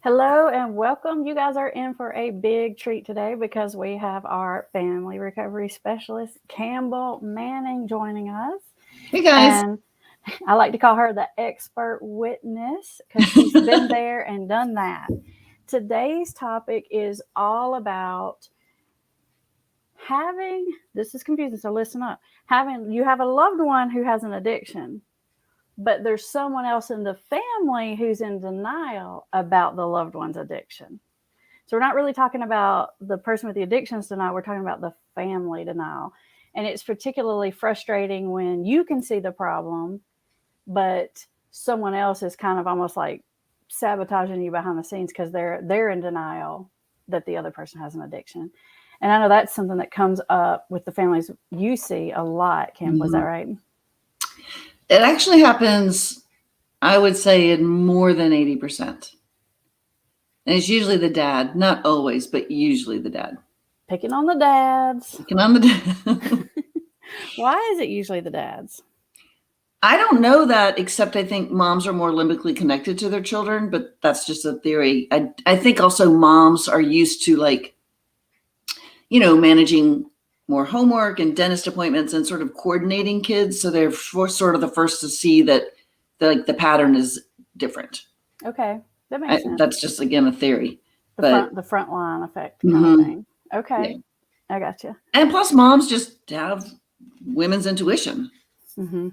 Hello and welcome. You guys are in for a big treat today because we have our family recovery specialist, Campbell Manning, joining us. Hey guys. And I like to call her the expert witness because she's been there and done that. Today's topic is all about having, this is confusing, so listen up. You have a loved one who has an addiction, but there's someone else in the family who's in denial about the loved one's addiction. So we're not really talking about the person with the addictions denial, we're talking about the family denial. And it's particularly frustrating when you can see the problem, but someone else is kind of almost like sabotaging you behind the scenes because they're in denial that the other person has an addiction. And I know that's something that comes up with the families you see a lot, Campbell. Is that right? It actually happens, I would say, in more than 80%. And it's usually the dad, not always, but usually the dad. Picking on the dads. Picking on the dad. Why is it usually the dads? I don't know that, except I think moms are more limbically connected to their children, but that's just a theory. I think also moms are used to managing more homework and dentist appointments and sort of coordinating kids. So they're sort of the first to see that the pattern is different. Okay. That makes sense. That's just, again, a theory. The front line effect kind of thing. Okay. Yeah. I got you. And plus moms just have women's intuition. Mm-hmm.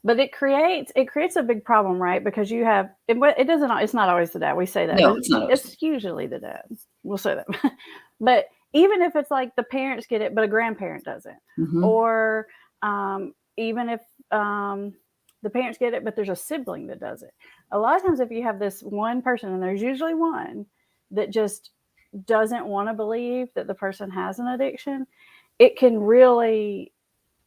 But it creates a big problem, right? Because you have, it's not always the dad. We say that. No, it's not always. It's usually the dad. We'll say that. But even if it's like the parents get it, but a grandparent doesn't, or even if the parents get it, but there's a sibling that does it. A lot of times if you have this one person, and there's usually one that just doesn't want to believe that the person has an addiction, it can really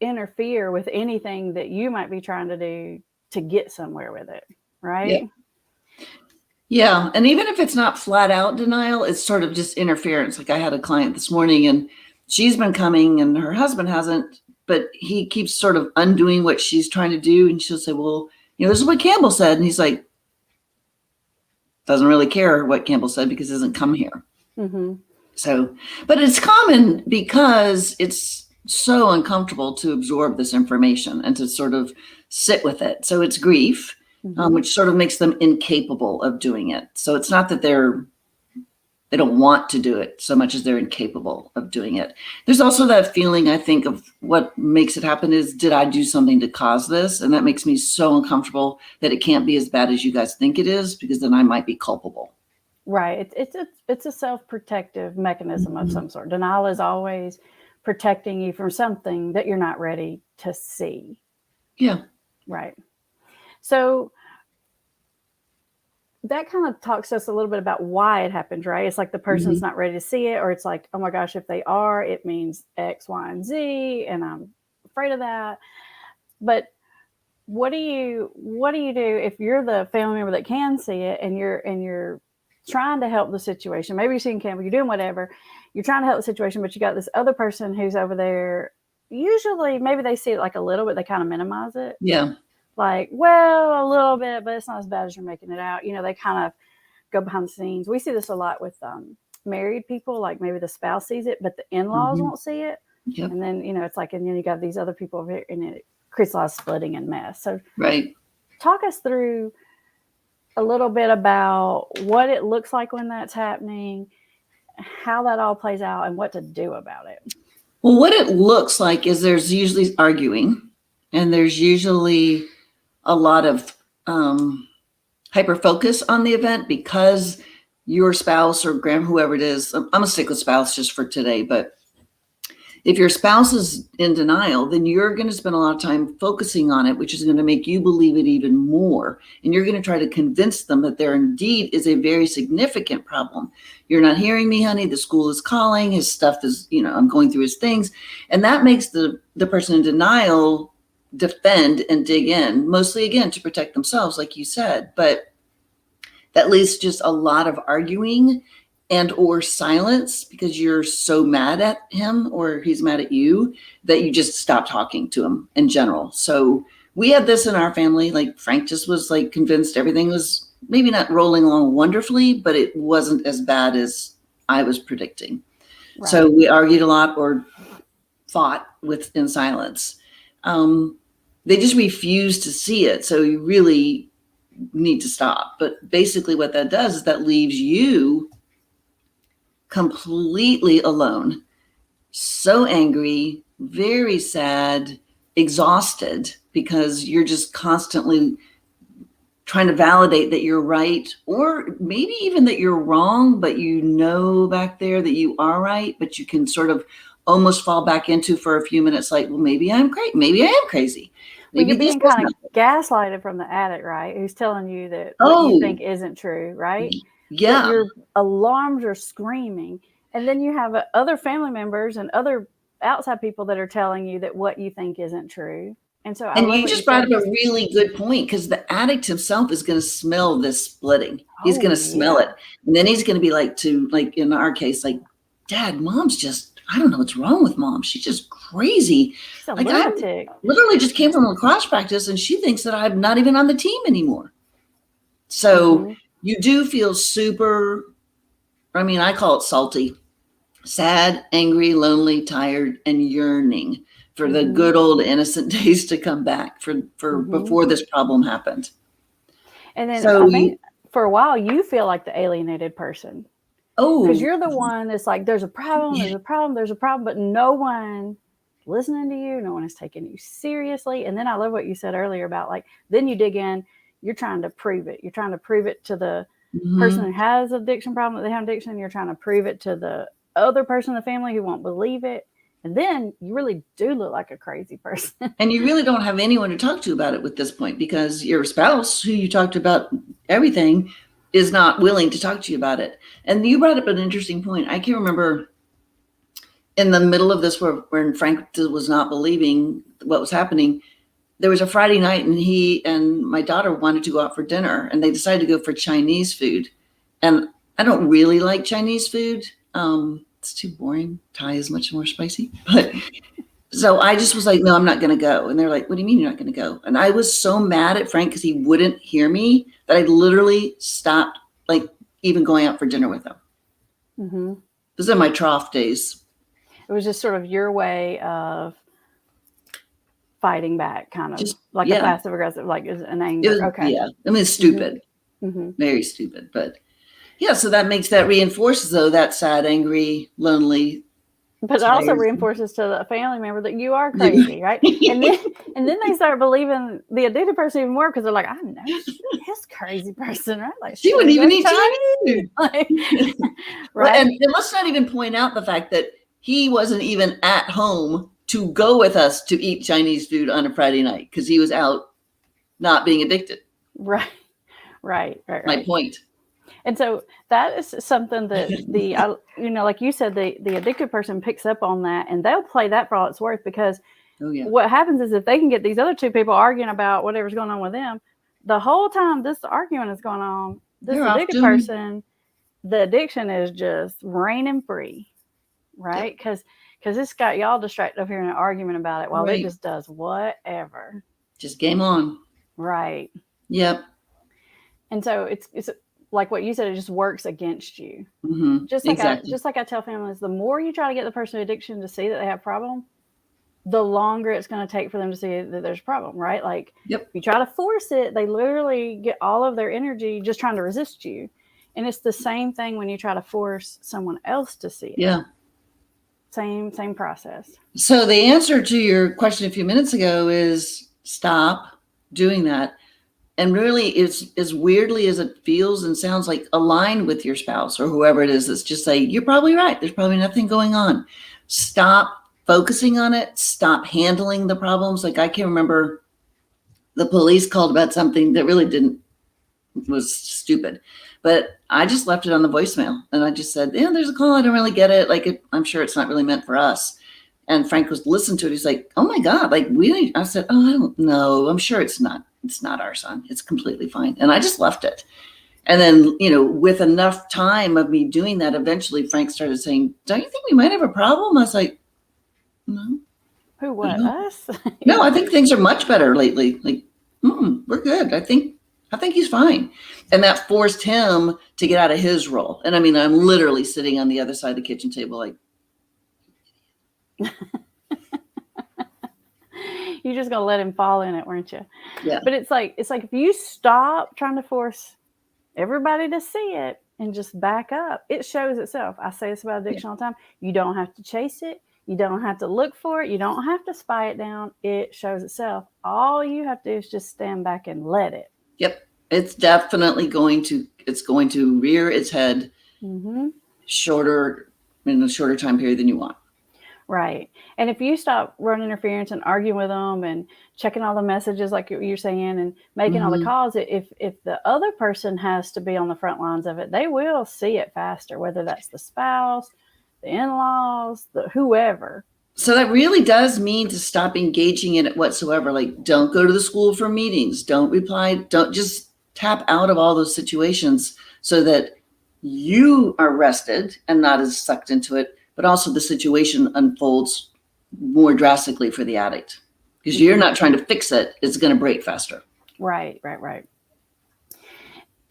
interfere with anything that you might be trying to do to get somewhere with it, right? Yeah. And even if it's not flat out denial, it's sort of just interference. Like I had a client this morning and she's been coming and her husband hasn't, but he keeps sort of undoing what she's trying to do. And she'll say, well, this is what Campbell said. And he's like, doesn't really care what Campbell said because he doesn't come here. Mm-hmm. So, but it's common because it's so uncomfortable to absorb this information and to sort of sit with it. So it's grief, which sort of makes them incapable of doing it. So it's not that they don't want to do it so much as they're incapable of doing it. There's also that feeling, I think, of what makes it happen is, did I do something to cause this? And that makes me so uncomfortable that it can't be as bad as you guys think it is, because then I might be culpable. Right. It's a self-protective mechanism of some sort. Denial is always protecting you from something that you're not ready to see. Yeah. Right. So that kind of talks to us a little bit about why it happens, right? It's like the person's not ready to see it, or it's like, oh my gosh, if they are, it means X, Y, and Z, and I'm afraid of that. But what do you do if you're the family member that can see it and you're trying to help the situation? Maybe you're seeing Campbell, you're doing whatever, you're trying to help the situation, but you got this other person who's over there. Usually maybe they see it like a little bit, they kind of minimize it. Yeah. Like, well, a little bit, but it's not as bad as you're making it out. They kind of go behind the scenes. We see this a lot with married people, like maybe the spouse sees it, but the in-laws won't see it. Yep. And then, it's like, and then you got these other people over here, and it creates a lot of splitting and mess. So right. Talk us through a little bit about what it looks like when that's happening, how that all plays out, and what to do about it. Well, what it looks like is there's usually arguing, and there's usually a lot of hyper focus on the event because your spouse or whoever it is, I'm gonna stick with spouse just for today, but if your spouse is in denial, then you're going to spend a lot of time focusing on it, which is going to make you believe it even more. And you're going to try to convince them that there indeed is a very significant problem. You're not hearing me, honey. The school is calling. His stuff is, I'm going through his things. And that makes the person in denial defend and dig in, mostly, again, to protect themselves, like you said. But that leads to just a lot of arguing and or silence because you're so mad at him or he's mad at you that you just stop talking to him in general. So we had this in our family. Like Frank just was like convinced everything was maybe not rolling along wonderfully, but it wasn't as bad as I was predicting. Right. So we argued a lot or fought in silence. They just refused to see it. So you really need to stop. But basically what that does is that leaves you completely alone, so angry, very sad, exhausted, because you're just constantly trying to validate that you're right, or maybe even that you're wrong, but you know back there that you are right, but you can sort of almost fall back into for a few minutes like, well, maybe I'm great. Maybe I am crazy. Maybe you're being kind of gaslighted from the addict, right? Who's telling you that what you think isn't true, right? Yeah. But your alarms are screaming. And then you have other family members and other outside people that are telling you that what you think isn't true. And so you just brought up a really good point, because the addict himself is going to smell this splitting. He's going to smell it. And then he's going to be like in our case, like, Dad, Mom's just, I don't know what's wrong with Mom. She's just crazy. She's a lunatic. I literally just came from lacrosse practice and she thinks that I'm not even on the team anymore. So you do feel super, I call it salty, sad, angry, lonely, tired, and yearning for the good old innocent days to come back for before this problem happened. And then I think for a while you feel like the alienated person. Oh, because you're the one that's like, there's a problem, but no one listening to you, no one is taking you seriously. And then I love what you said earlier about like, then you dig in, you're trying to prove it. You're trying to prove it to the person who has addiction problem, that they have addiction. You're trying to prove it to the other person in the family who won't believe it. And then you really do look like a crazy person. And you really don't have anyone to talk to about it at this point, because your spouse, who you talked about everything, is not willing to talk to you about it. And you brought up an interesting point. I can remember in the middle of this, when Frank was not believing what was happening, there was a Friday night and he and my daughter wanted to go out for dinner, and they decided to go for Chinese food. And I don't really like Chinese food. It's too boring. Thai is much more spicy. But so I just was like, no, I'm not going to go. And they're like, what do you mean you're not going to go? And I was so mad at Frank because he wouldn't hear me that I literally stopped like even going out for dinner with him. Mm-hmm. Those are my trough days. It was just sort of your way of fighting back, kind of just, like a passive aggressive, like an anger. Okay. Yeah. It's stupid. Very stupid. But yeah, so that reinforces though that sad, angry, lonely. But it also reinforces to the family member that you are crazy, right? And then they start believing the addicted person even more, because they're like, I know this crazy person, right? Like she wouldn't even eat Chinese food. Right. And let's not even point out the fact that he wasn't even at home to go with us to eat Chinese food on a Friday night, because he was out not being addicted. Right. My point. And so that is something that like you said, the addicted person picks up on that, and they'll play that for all it's worth, because what happens is if they can get these other two people arguing about whatever's going on with them, the whole time this argument is going on, this addicted person, the addiction is just reigning free, right? Because it's got y'all distracted over here in an argument about it while it just does whatever. Just game on. Right. Yep. And so it's like what you said, it just works against you. Mm-hmm. Just like I tell families, the more you try to get the person with addiction to see that they have a problem, the longer it's going to take for them to see that there's a problem, right? Like if you try to force it, they literally get all of their energy just trying to resist you. And it's the same thing when you try to force someone else to see it. Yeah. Same process. So the answer to your question a few minutes ago is stop doing that. And really, it's as weirdly as it feels and sounds, like align with your spouse or whoever it is that's just say, you're probably right. There's probably nothing going on. Stop focusing on it. Stop handling the problems. Like I can remember the police called about something that really was stupid. But I just left it on the voicemail. And I just said, there's a call. I don't really get it. Like, I'm sure it's not really meant for us. And Frank was listening to it. He's like, oh my God, like I said, I don't know. I'm sure it's not our son. It's completely fine. And I just left it. And then, with enough time of me doing that, eventually Frank started saying, don't you think we might have a problem? I was like, no. Who, what, us? No, I think things are much better lately. Like, we're good. I think I think he's fine. And that forced him to get out of his role. And I mean, I'm literally sitting on the other side of the kitchen table, like, You're just gonna let him fall in it, weren't you? yeah. But it's like if you stop trying to force everybody to see it and just back up, it shows itself. I say this about addiction all the time. You don't have to chase it. You don't have to look for it. You don't have to spy it down. It shows itself. All you have to do is just stand back and let it. Yep. It's definitely going to rear its head in a shorter time period than you want. Right. And if you stop running interference and arguing with them and checking all the messages like you're saying and making all the calls, if the other person has to be on the front lines of it, they will see it faster, whether that's the spouse, the in-laws, the whoever. So that really does mean to stop engaging in it whatsoever. Like, don't go to the school for meetings. Don't reply. Don't just tap out of all those situations so that you are rested and not as sucked into it. But also the situation unfolds more drastically for the addict because you're not trying to fix it. It's going to break faster. Right.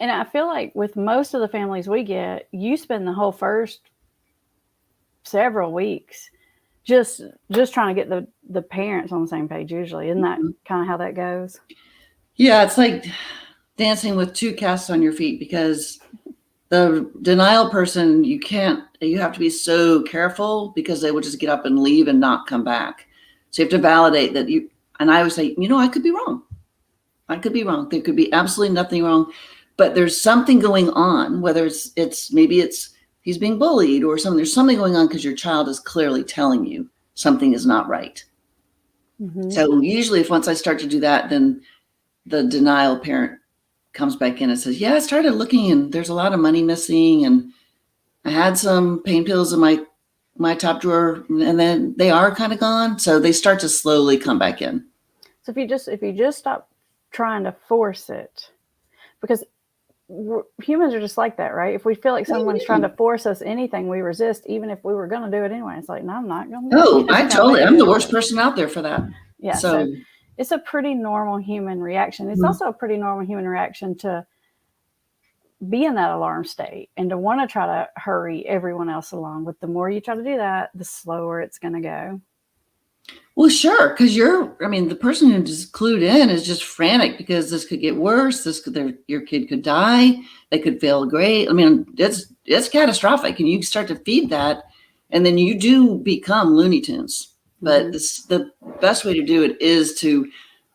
And I feel like with most of the families we get, you spend the whole first several weeks just trying to get the parents on the same page usually. Isn't that kind of how that goes? Yeah, it's like dancing with two casts on your feet because the denial person, you have to be so careful because they will just get up and leave and not come back. So you have to validate that and I always say, I could be wrong. I could be wrong. There could be absolutely nothing wrong, but there's something going on, whether maybe he's being bullied or something. There's something going on because your child is clearly telling you something is not right. So usually once I start to do that, then the denial parent comes back in and says, yeah, I started looking and there's a lot of money missing and I had some pain pills in my top drawer and then they are kind of gone. So they start to slowly come back in. So if you just stop trying to force it, because humans are just like that, right? If we feel like someone's trying to force us anything, we resist, even if we were going to do it anyway. It's like, no, I'm not going to. I'm the worst person out there for that. Yeah. So it's a pretty normal human reaction. It's also a pretty normal human reaction to be in that alarm state and to want to try to hurry everyone else along. But the more you try to do that, the slower it's going to go. Well, sure. Because the person who just clued in is just frantic because this could get worse. Your kid could die. They could fail grade. I mean, it's catastrophic. And you start to feed that and then you do become Looney Tunes. But the best way to do it is to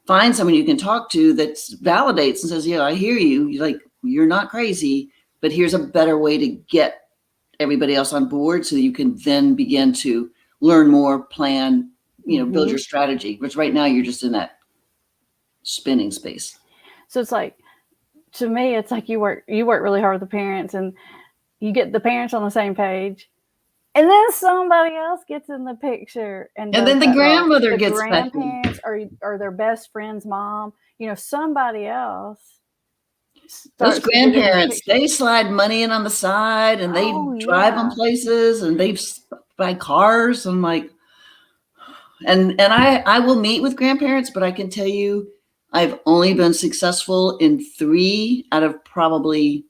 find someone you can talk to that validates and says, yeah, I hear you. You're not crazy, but here's a better way to get everybody else on board so that you can then begin to learn more, plan, build your strategy, which right now you're just in that spinning space. So it's like, to me, it's like you work really hard with the parents and you get the parents on the same page. And then somebody else gets in the picture, and then the grandmother gets grandparents or their best friend's mom. Somebody else. Those grandparents, they slide money in on the side, and they drive them places, and they buy cars. I'm like, and I will meet with grandparents, but I can tell you, I've only been successful in 3 out of probably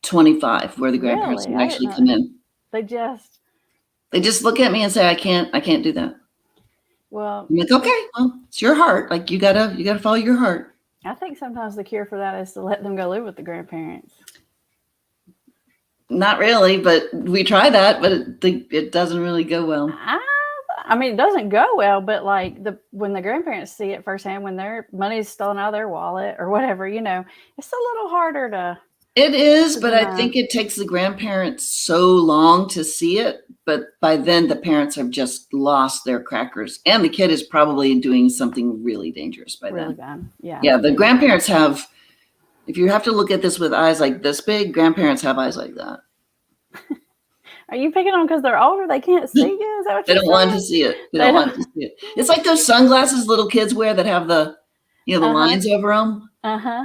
25 where the grandparents will actually come in. They just look at me and say, I can't do that. Well, I'm like, okay, well, it's your heart. Like you gotta follow your heart. I think sometimes the cure for that is to let them go live with the grandparents. Not really, but we try that, but it doesn't really go well. I mean, it doesn't go well, but when the grandparents see it firsthand, when their money's stolen out of their wallet or whatever, it's a little harder to. It is, but I think it takes the grandparents so long to see it. But by then, the parents have just lost their crackers. And the kid is probably doing something really dangerous by then. Really bad. Yeah. Yeah, the grandparents have, if you have to look at this with eyes like this big, grandparents have eyes like that. Are you picking on them because they're older? They can't see you? Is that what they don't want to see it. They don't want to see it. It's like those sunglasses little kids wear that have the lines over them.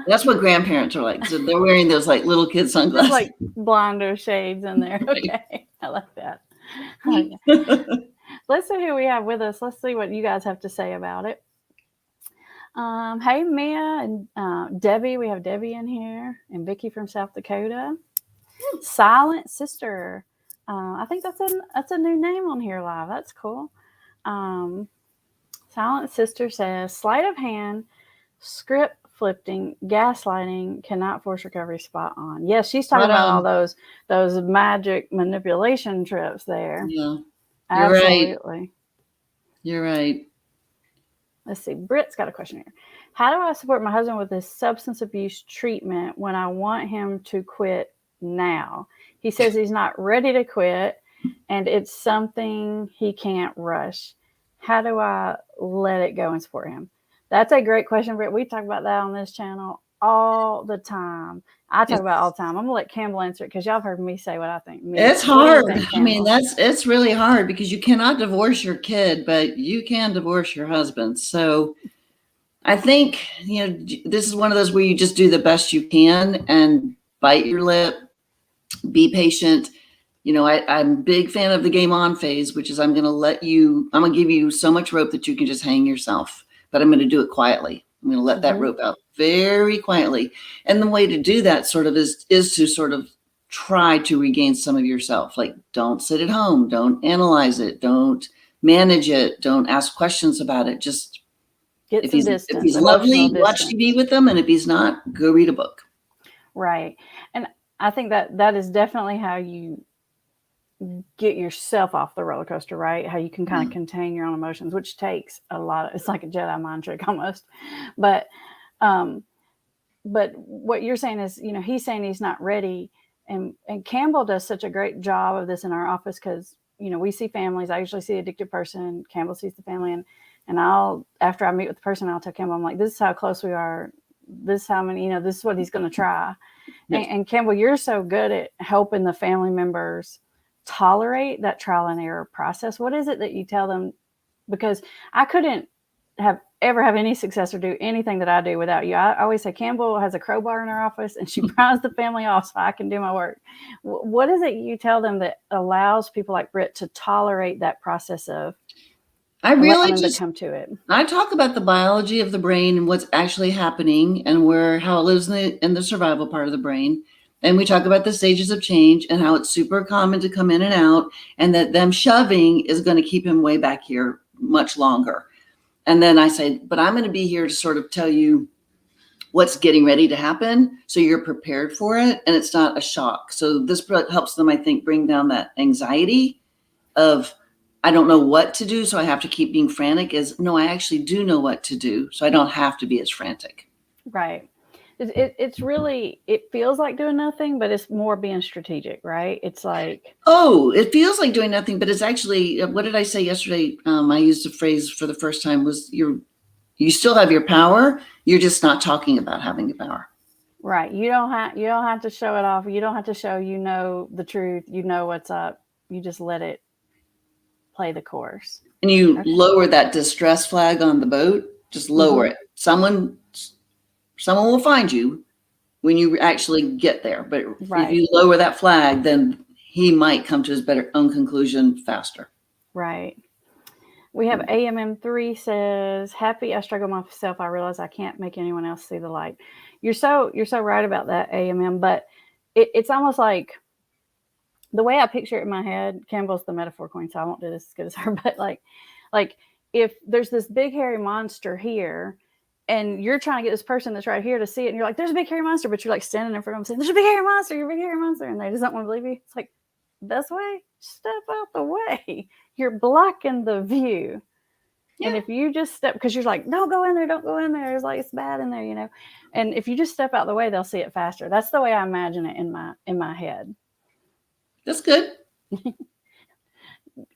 That's what grandparents are like. So they're wearing those like little kid sunglasses. Just like blinder shades in there. Okay. I like that. Let's see who we have with us. Let's see what you guys have to say about it. Hey, Mia and Debbie. We have Debbie in here, and Vicky from South Dakota. Silent Sister. I think that's a new name on here live. That's cool. Um, Silent Sister says, sleight of hand, script flipping, gaslighting cannot force recovery spot on. Yes, she's talking about all those magic manipulation trips there. Yeah, you're Absolutely. right. You're right. Let's see. Britt's got a question here. How do I support my husband with his substance abuse treatment when I want him to quit now? He says he's not ready to quit and it's something he can't rush. How do I let it go and support him? That's a great question, Britt. We talk about that on this channel all the time. I talk about it all the time. I'm gonna let Campbell answer it because y'all have heard me say what I think. It's hard. I mean, it's really hard because you cannot divorce your kid, but you can divorce your husband. So I think, this is one of those where you just do the best you can and bite your lip, be patient. I'm a big fan of the game on phase, which is I'm going to give you so much rope that you can just hang yourself, but I'm going to do it quietly. I'm going to let that rope out very quietly. And the way to do that sort of is to sort of try to regain some of yourself. Like, don't sit at home. Don't analyze it. Don't manage it. Don't ask questions about it. Just get some distance. If he's lovely, watch TV with him. And if he's not, go read a book. Right. And I think that is definitely how you get yourself off the roller coaster, right? How you can kind of contain your own emotions, which takes a lot of, it's like a Jedi mind trick almost. But what you're saying is, he's saying he's not ready. And Campbell does such a great job of this in our office because, we see families. I usually see an addicted person. Campbell sees the family. And after I meet with the person, I'll tell Campbell, I'm like, this is how close we are. This is how many, this is what he's going to try. Yes. And Campbell, you're so good at helping the family members tolerate that trial and error process. What is it that you tell them? Because I couldn't ever have any success or do anything that I do without you. I always say Campbell has a crowbar in her office and she pries the family off so I can do my work. What is it you tell them that allows people like Britt to tolerate that process of I really just come to it? I talk about the biology of the brain and what's actually happening and how it lives in the survival part of the brain. And we talk about the stages of change and how it's super common to come in and out, and that them shoving is going to keep him way back here much longer. And then I say, but I'm going to be here to sort of tell you what's getting ready to happen so you're prepared for it and it's not a shock. So this helps them, I think, bring down that anxiety of, I don't know what to do, so I have to keep being frantic. No, I actually do know what to do, so I don't have to be as frantic. Right. It's really, it feels like doing nothing, but it's more being strategic, right? It's like, it feels like doing nothing, but it's actually, what did I say yesterday? I used a phrase for the first time was you still have your power. You're just not talking about having the power. Right. You don't have to show it off. You don't have to show, the truth. You know what's up. You just let it play the course. And you lower that distress flag on the boat. Just lower it. Someone will find you when you actually get there. But if you lower that flag, then he might come to his own conclusion faster. Right. We have AMM3 says, happy I struggle myself. I realize I can't make anyone else see the light. You're so right about that, AMM. But it's almost like the way I picture it in my head, Campbell's the metaphor queen, so I won't do this as good as her. But like if there's this big hairy monster here, and you're trying to get this person that's right here to see it, and you're like, there's a big hairy monster, but you're like standing in front of them saying, there's a big hairy monster, you're a big hairy monster, and they just don't want to believe you. It's like, best way, step out the way. You're blocking the view. Yeah. And if you just step, because you're like, don't go in there, don't go in there. It's like, it's bad in there, And if you just step out the way, they'll see it faster. That's the way I imagine it in my head. That's good.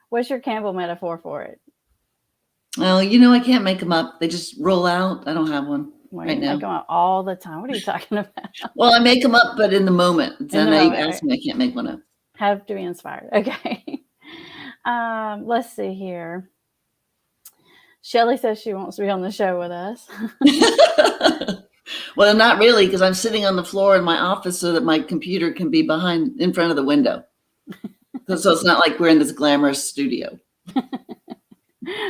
What's your Campbell metaphor for it? Well, I can't make them up. They just roll out. I don't have one right now. Make them up all the time. What are you talking about? Well, I make them up, but in the moment. Then you ask me, I can't make one up. Have to be inspired. Okay. Let's see here. Shelly says she wants to be on the show with us. Well, not really, because I'm sitting on the floor in my office so that my computer can be in front of the window. So it's not like we're in this glamorous studio.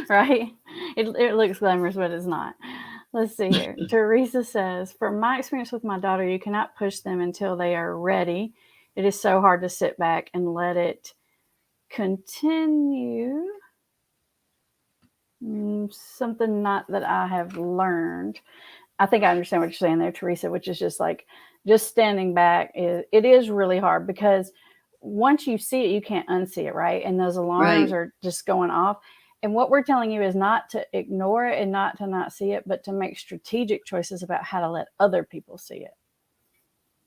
Right? It looks glamorous, but it's not. Let's see here. Teresa says, from my experience with my daughter, you cannot push them until they are ready. It is so hard to sit back and let it continue. Something not that I have learned. I think I understand what you're saying there, Teresa, which is just like, just standing back. It is really hard because once you see it, you can't unsee it, right? And those alarms Right. are just going off. And what we're telling you is not to ignore it and not to not see it, but to make strategic choices about how to let other people see it.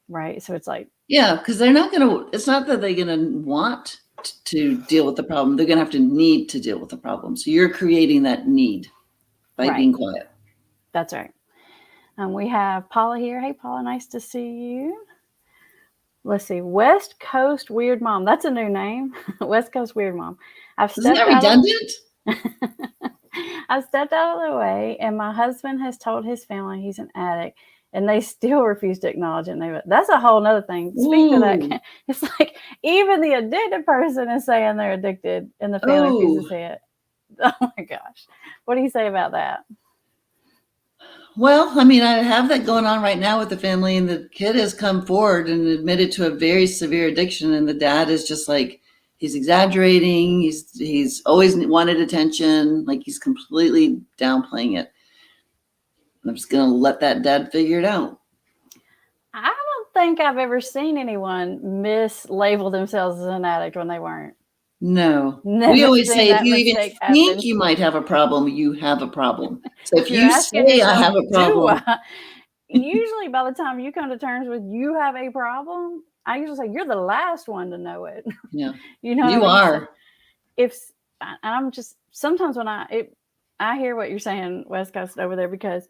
Right. So it's like, Yeah, because they're not going to, it's not that they're going to want to deal with the problem. They're going to have to need to deal with the problem. So you're creating that need by right. being quiet. That's right. We have Paula here. Hey, Paula, nice to see you. Let's see. West Coast Weird Mom. That's a new name. West Coast Weird Mom. Isn't that redundant? I've stepped out of the way, and my husband has told his family he's an addict, and they still refuse to acknowledge it. That's a whole nother thing. Speak to that. It's like even the addicted person is saying they're addicted, and the family refuses to say it. Oh my gosh. What do you say about that? Well, I mean, I have that going on right now with the family, and the kid has come forward and admitted to a very severe addiction, and the dad is just like, he's exaggerating. He's always wanted attention. Like he's completely downplaying it. I'm just going to let that dad figure it out. I don't think I've ever seen anyone mislabel themselves as an addict when they weren't. No. Never we always say if that you even mistake think happen. you might have a problem, you have a problem. So if you're you asking say I yourself, have a problem, usually by the time you come to terms with you have a problem, I usually say you're the last one to know it. yeah, You know you what I mean? are. So if and I'm just sometimes when I hear what you're saying, West Coast over there, because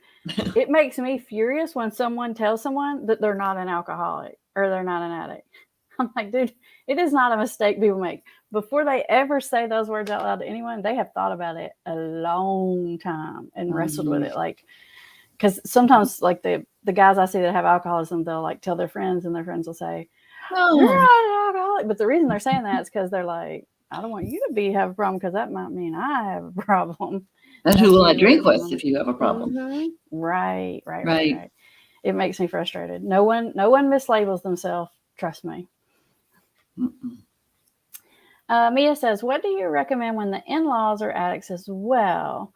it makes me furious when someone tells someone that they're not an alcoholic or they're not an addict. I'm like, dude, it is not a mistake people make. Before they ever say those words out loud to anyone, they have thought about it a long time and wrestled with it. Like, because sometimes, like the guys I see that have alcoholism, they'll like tell their friends, and their friends will say, "You're not an alcoholic." But the reason they're saying that is because they're like, I don't want you to have a problem because that might mean I have a problem. And who will I drink with if you have a problem? Mm-hmm. Right. It makes me frustrated. No one mislabels themselves. Trust me. Mia says, what do you recommend when the in-laws are addicts as well?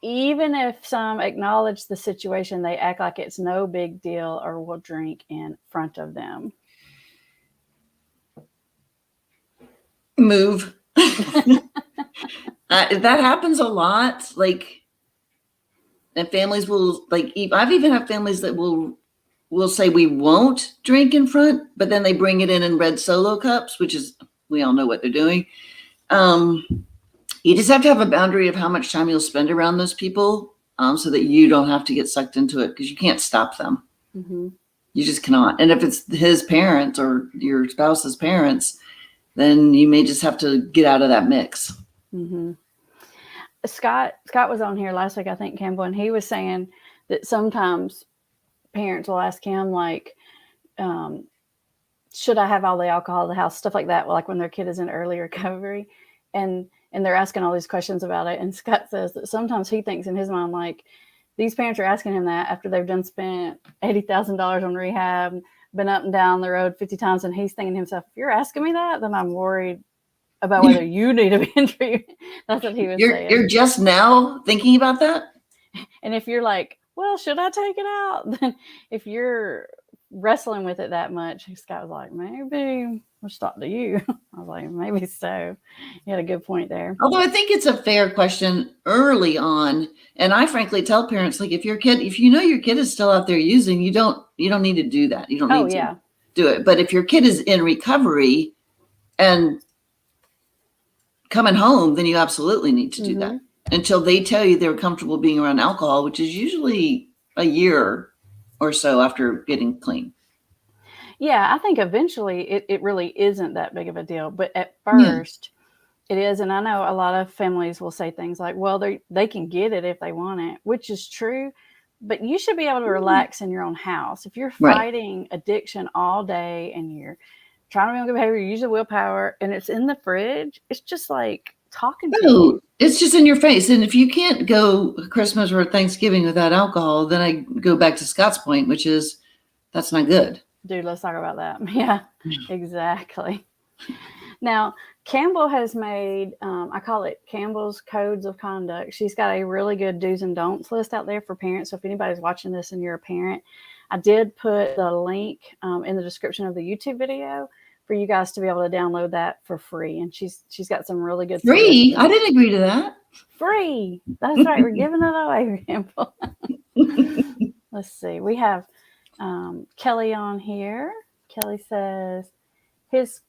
Even if some acknowledge the situation, they act like it's no big deal or will drink in front of them. Move. That happens a lot. Like, and families will like. I've even had families that will say we won't drink in front, but then they bring it in red Solo cups, which is we all know what they're doing. You just have to have a boundary of how much time you'll spend around those people, so that you don't have to get sucked into it because you can't stop them. Mm-hmm. You just cannot. And if it's his parents or your spouse's parents, then you may just have to get out of that mix. Mm-hmm. Scott was on here last week, I think, Campbell, and he was saying that sometimes parents will ask him, like, should I have all the alcohol in the house, stuff like that, like when their kid is in early recovery, and they're asking all these questions about it. And Scott says that sometimes he thinks in his mind, like, these parents are asking him that after they've done spent $80,000 on rehab, been up and down the road 50 times, and he's thinking to himself, if you're asking me that, then I'm worried about whether you need to be in treatment. That's what he was saying. You're just now thinking about that? And if you're like, well, should I take it out? Then if you're wrestling with it that much, Scott was like, maybe we'll talk to you. I was like, maybe so. You had a good point there. Although I think it's a fair question early on. And I frankly tell parents, like, if you know your kid is still out there using, you don't need to do that. You don't need to do it. But if your kid is in recovery and coming home, then you absolutely need to do that until they tell you they're comfortable being around alcohol, which is usually a year or so after getting clean. Yeah, I think eventually it really isn't that big of a deal. But at first it is. And I know a lot of families will say things like, well, they can get it if they want it, which is true. But you should be able to relax in your own house. If you're fighting addiction all day and you're trying to be on good behavior, you use the willpower, and it's in the fridge, it's just like talking to you. It's just in your face. And if you can't go Christmas or Thanksgiving without alcohol, then I go back to Scott's point, which is that's not good. Dude, let's talk about that. Yeah, exactly. Now, Campbell has made, I call it Campbell's Codes of Conduct. She's got a really good do's and don'ts list out there for parents. So if anybody's watching this and you're a parent, I did put the link in the description of the YouTube video for you guys to be able to download that for free. And she's got some really good Free? I didn't agree to that. Free. That's right. We're giving it away, Campbell. Let's see. We have Kelly on here. Kelly says his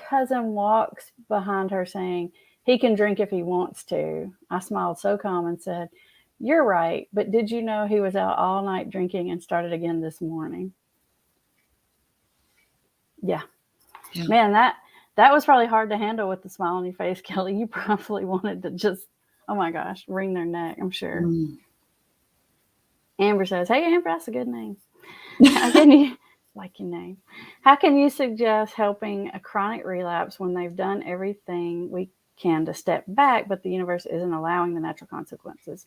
cousin walks behind her saying he can drink if he wants to. I smiled so calm and said, "You're right, but did you know he was out all night drinking and started again this morning?" Yeah. Man, that was probably hard to handle with the smile on your face, Kelly. You probably wanted to just, oh my gosh, wring their neck, I'm sure. Amber says, "Hey, Amber, that's a good name. How can you like your name? How can you suggest helping a chronic relapse when they've done everything we can to step back, but the universe isn't allowing the natural consequences?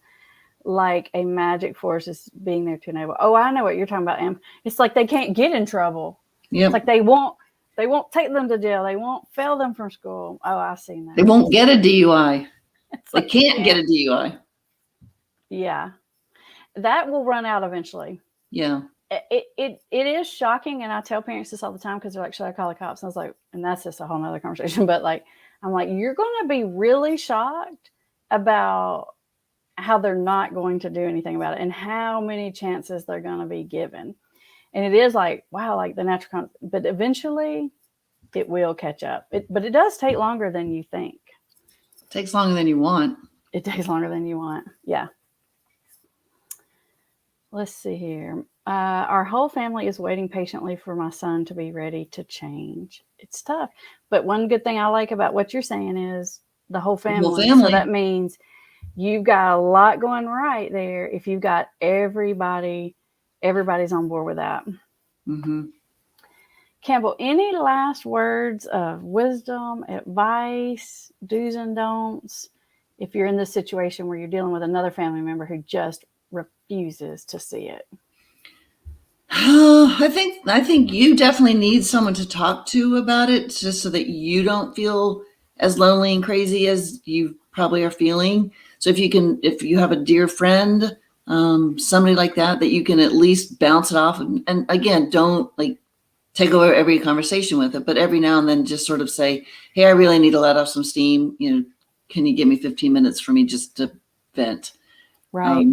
Like a magic force is being there to enable." Oh, I know what you're talking about, Amber. It's like they can't get in trouble. Yep. It's like they won't take them to jail. They won't fail them from school. Oh, I've seen that. They won't get a DUI. They can't get a DUI. Yeah. That will run out eventually. Yeah. It is shocking, and I tell parents this all the time because they're like, "Should I call the cops?" And I was like, and that's just a whole nother conversation. But like, I'm like, you're going to be really shocked about how they're not going to do anything about it and how many chances they're going to be given. And it is like, wow, like the natural, but eventually it will catch up. But it does take longer than you think. It takes longer than you want. It takes longer than you want. Yeah. Let's see here. Our whole family is waiting patiently for my son to be ready to change. It's tough. But one good thing I like about what you're saying is the whole family. The whole family. So that means you've got a lot going right there. If you've got everybody's on board with that. Mm-hmm. Campbell, any last words of wisdom, advice, do's and don'ts, if you're in this situation where you're dealing with another family member who just refuses to see it? I think you definitely need someone to talk to about it, just so that you don't feel as lonely and crazy as you probably are feeling. So if you have a dear friend, somebody like that you can at least bounce it off. And again, don't like take over every conversation with it, but every now and then just sort of say, "Hey, I really need to let off some steam. Can you give me 15 minutes for me just to vent?" Right.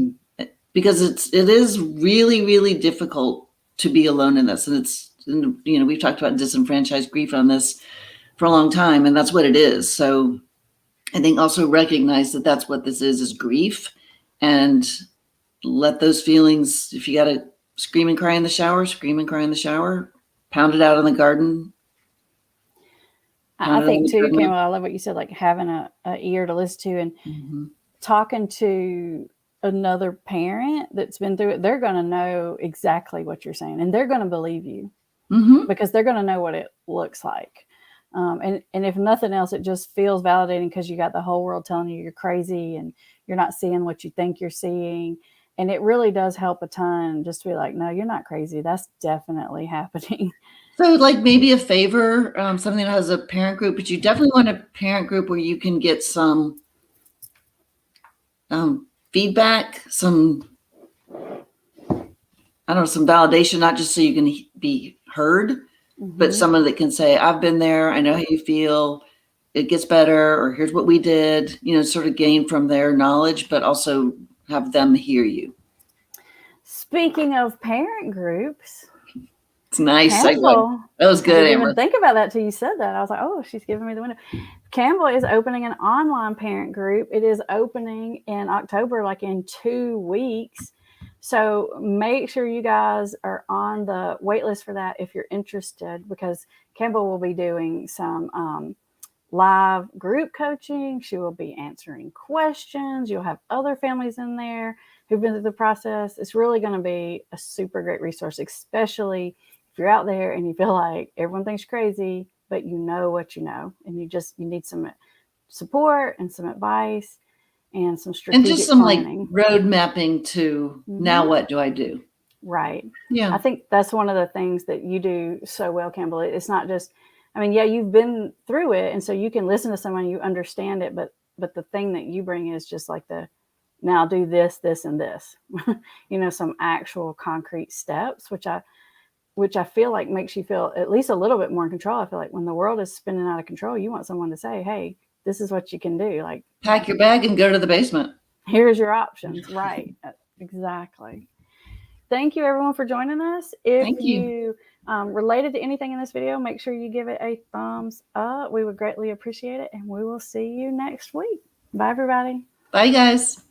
Because it is really, really difficult to be alone in this. And we've talked about disenfranchised grief on this for a long time, and that's what it is. So I think also recognize that that's what this is grief, and let those feelings, if you got to scream and cry in the shower, scream and cry in the shower, pound it out in the garden. I think too, Campbell, I love what you said, like having a ear to listen to and talking to another parent that's been through it. They're going to know exactly what you're saying, and they're going to believe you because they're going to know what it looks like. And if nothing else, it just feels validating because you got the whole world telling you you're crazy and you're not seeing what you think you're seeing. And it really does help a ton just to be like, no, you're not crazy. That's definitely happening. So like maybe a favor, something that has a parent group, but you definitely want a parent group where you can get some feedback, some validation, not just so you can be heard, but someone that can say, "I've been there. I know how you feel. It gets better," or "Here's what we did," sort of gain from their knowledge, but also have them hear you. Speaking of parent groups, it's nice. Campbell, that was good. I didn't even think about that till you said that. I was like, oh, she's giving me the window. Campbell is opening an online parent group. It is opening in October, like in 2 weeks. So make sure you guys are on the wait list for that if you're interested, because Campbell will be doing some live group coaching. She will be answering questions. You'll have other families in there who've been through the process. It's really going to be a super great resource, especially if you're out there and you feel like everyone thinks you're crazy, but you know what you know, and you need some support and some advice. and some And strategic just some planning. like road mapping to now what do I do? Right. Yeah. I think that's one of the things that you do so well, Campbell. It's not just, I mean, yeah, you've been through it. And so you can listen to someone, you understand it, but the thing that you bring is just like now do this, this, and this, some actual concrete steps, which I feel like makes you feel at least a little bit more in control. I feel like when the world is spinning out of control, you want someone to say, hey, this is what you can do. Like, pack your bag and go to the basement. Here's your options. Right. Exactly. Thank you, everyone, for joining us. If you related to anything in this video, make sure you give it a thumbs up. We would greatly appreciate it. And we will see you next week. Bye, everybody. Bye, guys.